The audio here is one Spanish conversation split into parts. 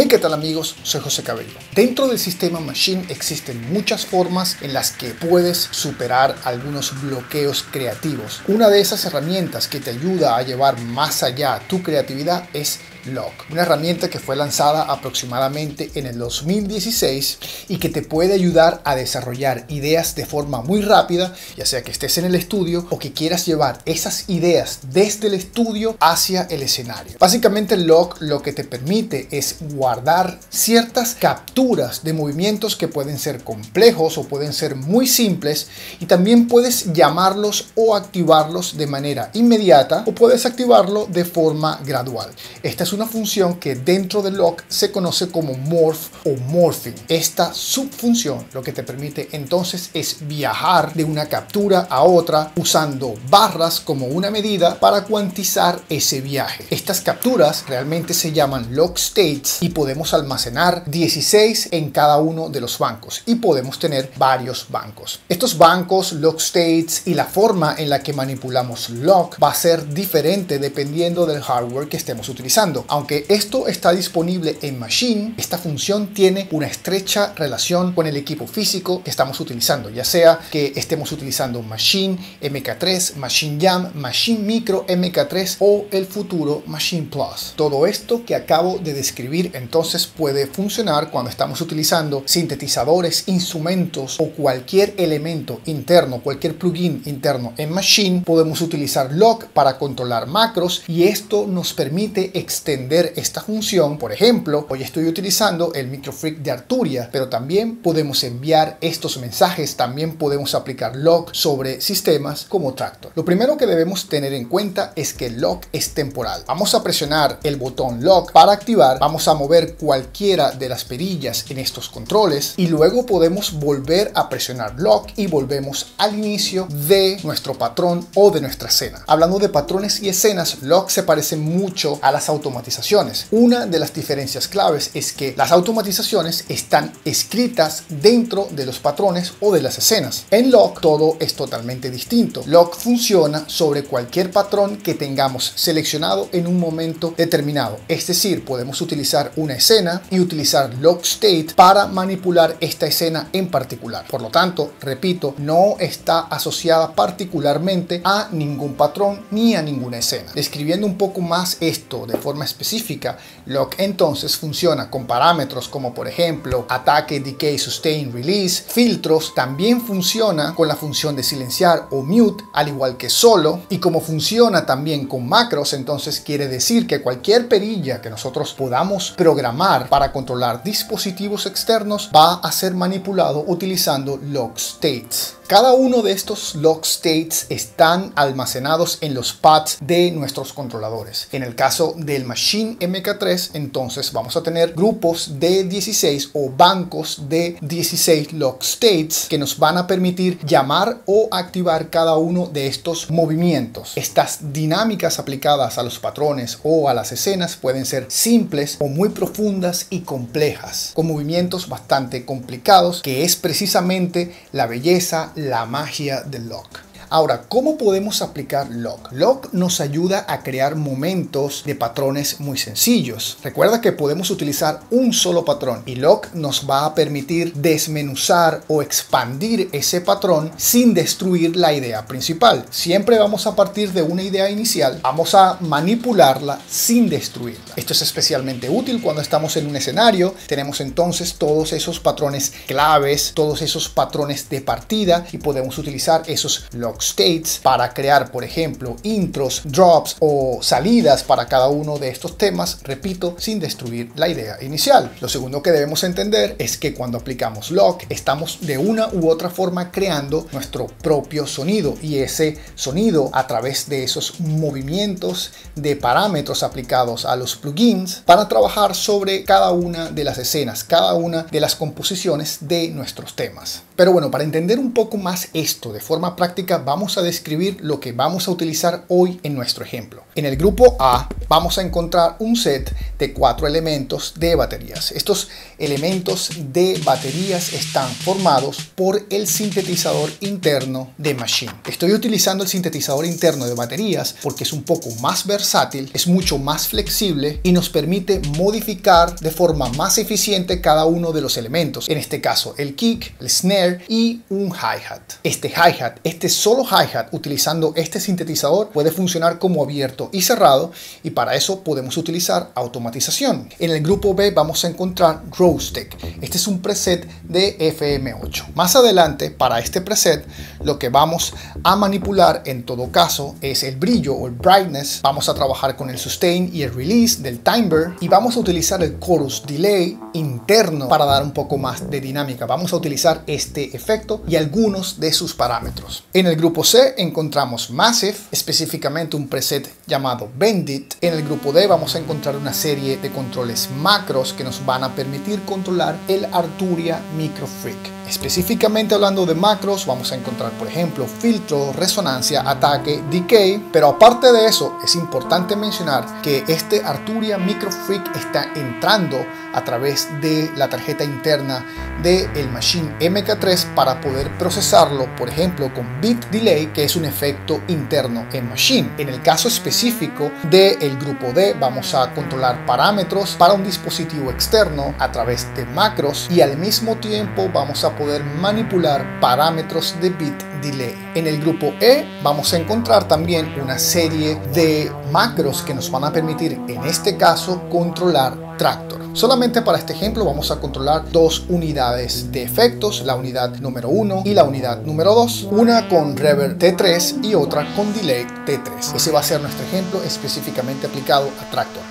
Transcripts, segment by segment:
Hey, ¿qué tal amigos? Soy José Cabello. Dentro del sistema Maschine existen muchas formas en las que puedes superar algunos bloqueos creativos. Una de esas herramientas que te ayuda a llevar más allá tu creatividad es Lock, una herramienta que fue lanzada aproximadamente en el 2016 y que te puede ayudar a desarrollar ideas de forma muy rápida, ya sea que estés en el estudio o que quieras llevar esas ideas desde el estudio hacia el escenario. Básicamente Lock lo que te permite es guardar ciertas capturas de movimientos que pueden ser complejos o pueden ser muy simples, y también puedes llamarlos o activarlos de manera inmediata o puedes activarlo de forma gradual. Esta es una función que dentro de Lock se conoce como morph o morphing. Esta subfunción lo que te permite entonces es viajar de una captura a otra usando barras como una medida para cuantizar ese viaje. Estas capturas realmente se llaman lock states y podemos almacenar 16 en cada uno de los bancos y podemos tener varios bancos. Estos bancos, lock states y la forma en la que manipulamos Lock va a ser diferente dependiendo del hardware que estemos utilizando. Aunque esto está disponible en Maschine, esta función tiene una estrecha relación con el equipo físico que estamos utilizando, ya sea que estemos utilizando Maschine MK3, Maschine Jam, Maschine Micro MK3 o el futuro Maschine Plus. Todo esto que acabo de describir entonces puede funcionar cuando estamos utilizando sintetizadores, instrumentos o cualquier elemento interno, cualquier plugin interno en Maschine. Podemos utilizar Lock para controlar macros y esto nos permite extender esta función. Por ejemplo, hoy estoy utilizando el Microfreak de Arturia, pero también podemos enviar estos mensajes, también podemos aplicar Lock sobre sistemas como Traktor. Lo primero que debemos tener en cuenta es que Lock es temporal. Vamos a presionar el botón Lock para activar, vamos a mover cualquiera de las perillas en estos controles y luego podemos volver a presionar Lock y volvemos al inicio de nuestro patrón o de nuestra escena. Hablando de patrones y escenas, Lock se parece mucho a las automatizaciones. Una de las diferencias claves es que las automatizaciones están escritas dentro de los patrones o de las escenas. En Lock todo es totalmente distinto. Lock funciona sobre cualquier patrón que tengamos seleccionado en un momento determinado. Es decir, podemos utilizar una escena y utilizar Lock State para manipular esta escena en particular. Por lo tanto, repito, no está asociada particularmente a ningún patrón ni a ninguna escena. Describiendo un poco más esto de forma específica, Lock entonces funciona con parámetros como por ejemplo ataque, decay, sustain, release, filtros. También funciona con la función de silenciar o mute, al igual que solo, y como funciona también con macros, entonces quiere decir que cualquier perilla que nosotros podamos programar para controlar dispositivos externos va a ser manipulado utilizando Lock States. Cada uno de estos Lock States están almacenados en los pads de nuestros controladores. En el caso del Maschine MK3, entonces vamos a tener grupos de 16 o bancos de 16 Lock States que nos van a permitir llamar o activar cada uno de estos movimientos. Estas dinámicas aplicadas a los patrones o a las escenas pueden ser simples o muy profundas y complejas, con movimientos bastante complicados, que es precisamente la belleza, la magia del Lock. Ahora, ¿cómo podemos aplicar Lock? Lock nos ayuda a crear momentos de patrones muy sencillos. Recuerda que podemos utilizar un solo patrón y Lock nos va a permitir desmenuzar o expandir ese patrón sin destruir la idea principal. Siempre vamos a partir de una idea inicial, vamos a manipularla sin destruirla. Esto es especialmente útil cuando estamos en un escenario. Tenemos entonces todos esos patrones claves, todos esos patrones de partida y podemos utilizar esos Lock States para crear, por ejemplo, intros, drops o salidas para cada uno de estos temas, repito, sin destruir la idea inicial. Lo segundo que debemos entender es que cuando aplicamos Lock estamos de una u otra forma creando nuestro propio sonido, y ese sonido a través de esos movimientos de parámetros aplicados a los plugins para trabajar sobre cada una de las escenas, cada una de las composiciones de nuestros temas. Pero bueno, para entender un poco más esto de forma práctica, vamos a describir lo que vamos a utilizar hoy en nuestro ejemplo. En el grupo A vamos a encontrar un set de 4 elementos de baterías. Estos elementos de baterías están formados por el sintetizador interno de Maschine. Estoy utilizando el sintetizador interno de baterías porque es un poco más versátil, es mucho más flexible y nos permite modificar de forma más eficiente cada uno de los elementos. En este caso, el kick, el snare y un hi-hat. Este solo hi-hat utilizando este sintetizador puede funcionar como abierto y cerrado, y para eso podemos utilizar automatización. En el grupo B vamos a encontrar Rowstack. Este es un preset de FM8. Más adelante, para este preset, lo que vamos a manipular en todo caso es el brillo o el brightness. Vamos a trabajar con el sustain y el release del timbre, y vamos a utilizar el chorus delay interno para dar un poco más de dinámica. Vamos a utilizar este efecto y algunos de sus parámetros. En el grupo C encontramos Massive, específicamente un preset llamado Bend It. En el grupo D vamos a encontrar una serie de controles macros que nos van a permitir controlar el Arturia Micro Freak. Específicamente hablando de macros, vamos a encontrar, por ejemplo, filtro, resonancia, ataque, decay. Pero aparte de eso, es importante mencionar que este Arturia Micro Freak está entrando a través de la tarjeta interna del Maschine MK3 para poder procesarlo, por ejemplo, con Bit Delay, que es un efecto interno en Maschine. En el caso específico del grupo D, vamos a controlar parámetros para un dispositivo externo a través de macros, y al mismo tiempo vamos a poder manipular parámetros de Bit Delay. En el grupo E vamos a encontrar también una serie de macros que nos van a permitir, en este caso, controlar Tractor. Solamente para este ejemplo vamos a controlar dos unidades de efectos, la unidad número 1 y la unidad número 2, una con reverb T3 y otra con delay T3. Ese va a ser nuestro ejemplo específicamente aplicado a Tractor.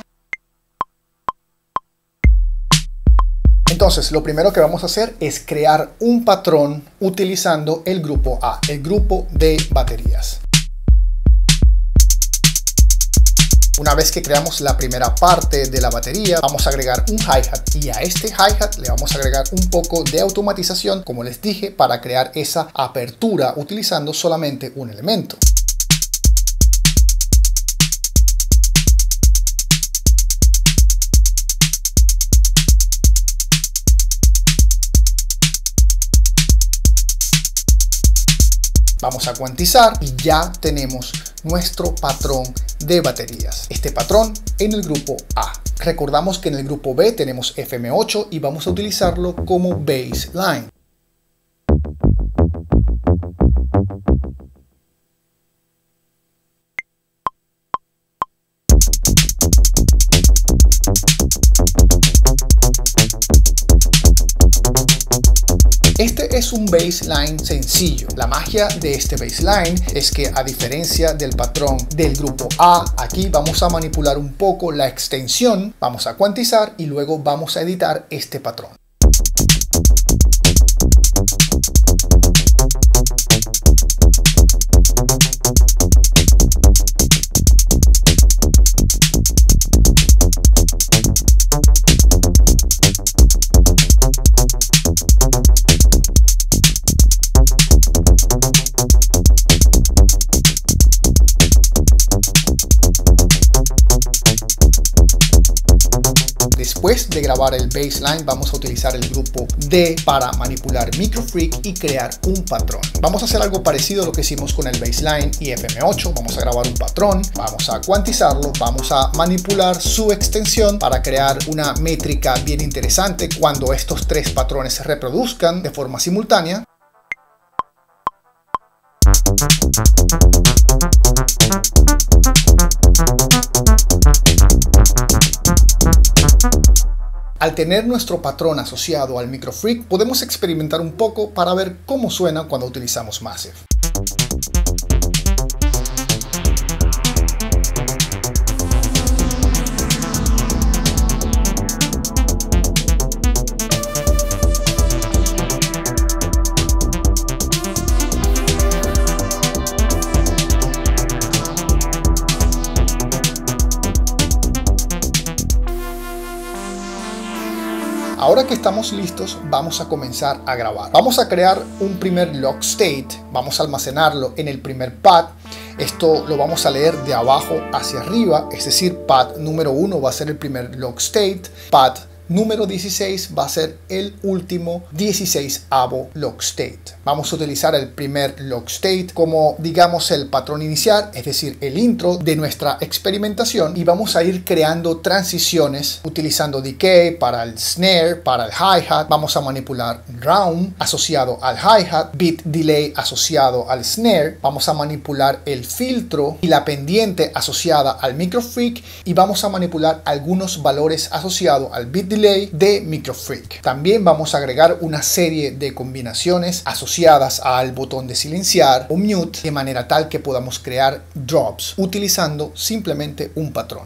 Entonces, lo primero que vamos a hacer es crear un patrón utilizando el grupo A, el grupo de baterías. Una vez que creamos la primera parte de la batería, vamos a agregar un hi-hat, y a este hi-hat le vamos a agregar un poco de automatización, como les dije, para crear esa apertura utilizando solamente un elemento. Vamos a cuantizar y ya tenemos nuestro patrón de baterías. Este patrón en el grupo A. Recordamos que en el grupo B tenemos FM8 y vamos a utilizarlo como baseline. Este es un baseline sencillo. La magia de este baseline es que, a diferencia del patrón del grupo A, aquí vamos a manipular un poco la extensión, vamos a cuantizar y luego vamos a editar este patrón. Después de grabar el baseline, vamos a utilizar el grupo D para manipular Micro Freak y crear un patrón. Vamos a hacer algo parecido a lo que hicimos con el baseline y FM8. Vamos a grabar un patrón, vamos a cuantizarlo, vamos a manipular su extensión para crear una métrica bien interesante cuando estos tres patrones se reproduzcan de forma simultánea. Al tener nuestro patrón asociado al Micro Freak, podemos experimentar un poco para ver cómo suena cuando utilizamos Massive. Ahora que estamos listos, vamos a comenzar a grabar. Vamos a crear un primer log state, vamos a almacenarlo en el primer pad. Esto lo vamos a leer de abajo hacia arriba, es decir, pad número 1 va a ser el primer log state, pad número 16 va a ser el último 16avo log state. Vamos a utilizar el primer log state como, digamos, el patrón inicial, es decir, el intro de nuestra experimentación, y vamos a ir creando transiciones utilizando decay para el snare, para el hi-hat. Vamos a manipular round asociado al hi-hat, bit delay asociado al snare. Vamos a manipular el filtro y la pendiente asociada al microfreak, y vamos a manipular algunos valores asociados al bit delay de microfreak. También vamos a agregar una serie de combinaciones asociadas al botón de silenciar o mute, de manera tal que podamos crear drops utilizando simplemente un patrón.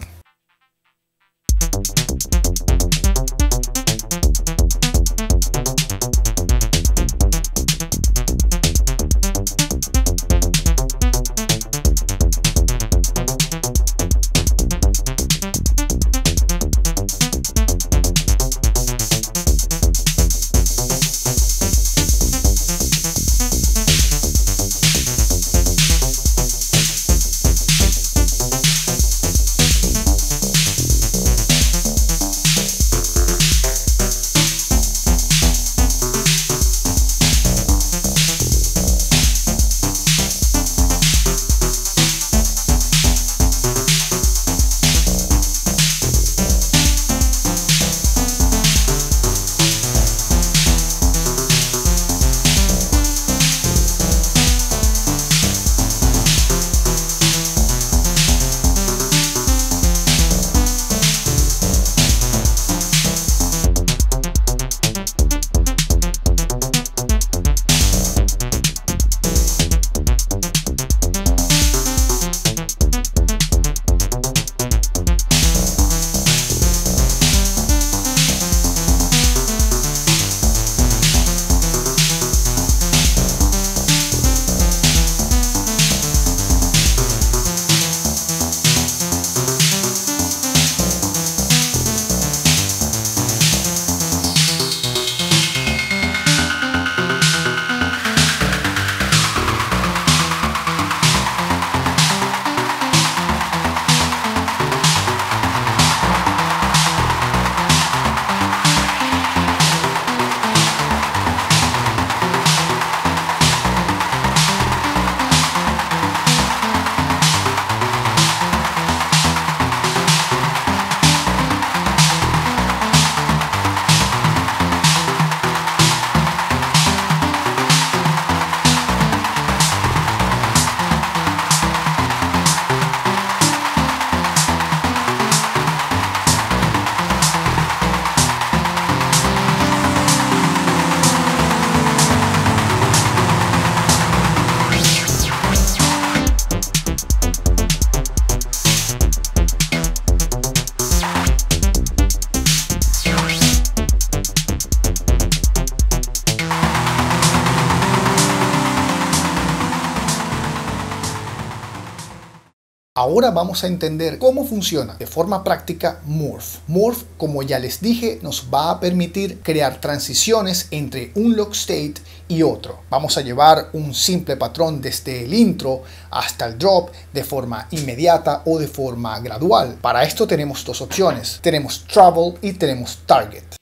Ahora vamos a entender cómo funciona de forma práctica Morph. Morph, como ya les dije, nos va a permitir crear transiciones entre un log state y otro. Vamos a llevar un simple patrón desde el intro hasta el drop de forma inmediata o de forma gradual. Para esto tenemos dos opciones. Tenemos Travel y tenemos Target.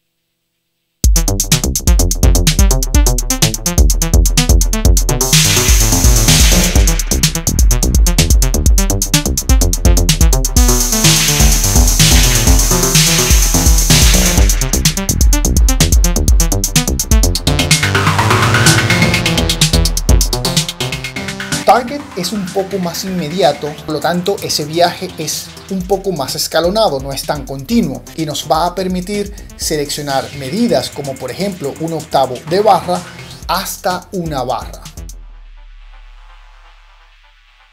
Target es un poco más inmediato, por lo tanto ese viaje es un poco más escalonado, no es tan continuo, y nos va a permitir seleccionar medidas como por ejemplo un octavo de barra hasta una barra.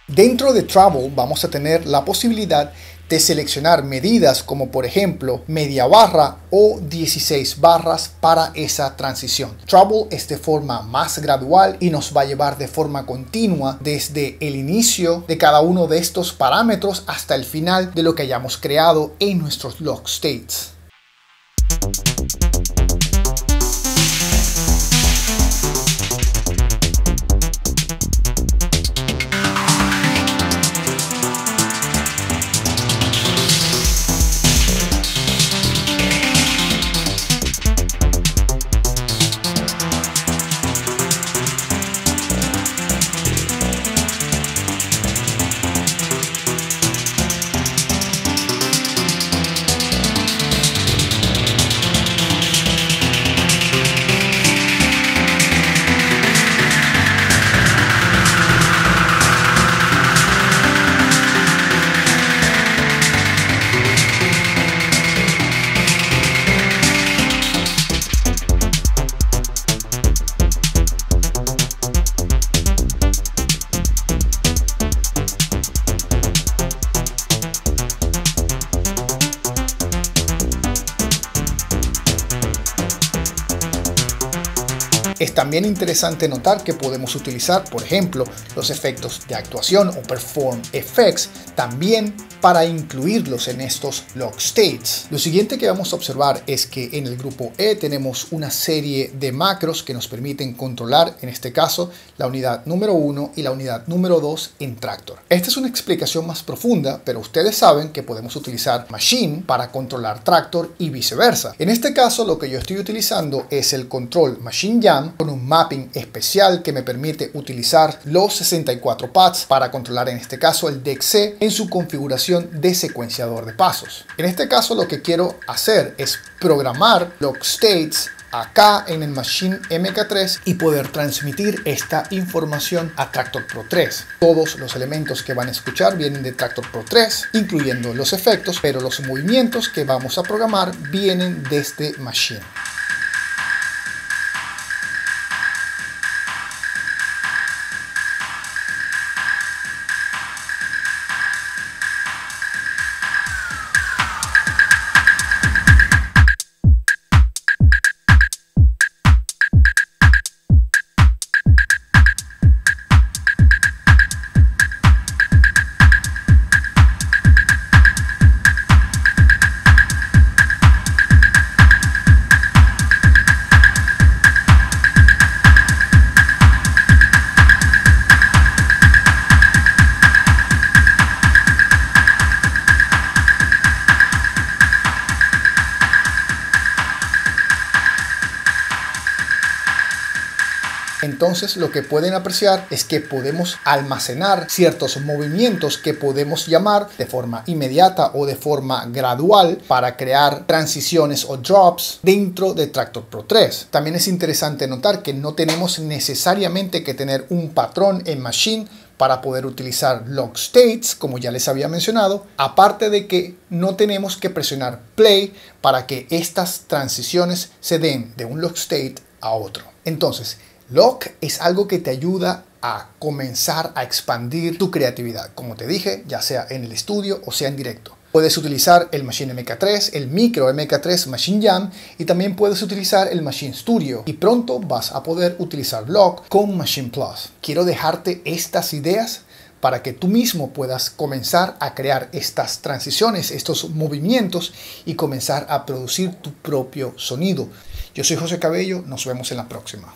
Dentro de Travel vamos a tener la posibilidad de seleccionar medidas como por ejemplo media barra o 16 barras para esa transición. Travel es de forma más gradual y nos va a llevar de forma continua desde el inicio de cada uno de estos parámetros hasta el final de lo que hayamos creado en nuestros log states. Es también interesante notar que podemos utilizar, por ejemplo, los efectos de actuación o Perform Effects también para incluirlos en estos log states. Lo siguiente que vamos a observar es que en el grupo E tenemos una serie de macros que nos permiten controlar, en este caso, la unidad número 1 y la unidad número 2 en Tractor. Esta es una explicación más profunda, pero ustedes saben que podemos utilizar Machine para controlar Tractor y viceversa. En este caso, lo que yo estoy utilizando es el control Machine Jam con un mapping especial que me permite utilizar los 64 pads para controlar, en este caso, el DEC-C en su configuración de secuenciador de pasos. En este caso, lo que quiero hacer es programar log states acá en el Machine MK3 y poder transmitir esta información a Tractor Pro 3. Todos los elementos que van a escuchar vienen de Tractor Pro 3, incluyendo los efectos, pero los movimientos que vamos a programar vienen desde Machine. Entonces lo que pueden apreciar es que podemos almacenar ciertos movimientos que podemos llamar de forma inmediata o de forma gradual para crear transiciones o drops dentro de Tractor Pro 3. También es interesante notar que no tenemos necesariamente que tener un patrón en Machine para poder utilizar log states, como ya les había mencionado, aparte de que no tenemos que presionar play para que estas transiciones se den de un log state a otro. Entonces, log es algo que te ayuda a comenzar a expandir tu creatividad, como te dije, ya sea en el estudio o sea en directo. Puedes utilizar el Machine MK3, el micro MK3 Machine Jam y también puedes utilizar el Machine Studio y pronto vas a poder utilizar log con Machine Plus. Quiero dejarte estas ideas para que tú mismo puedas comenzar a crear estas transiciones, estos movimientos y comenzar a producir tu propio sonido. Yo soy José Cabello, nos vemos en la próxima.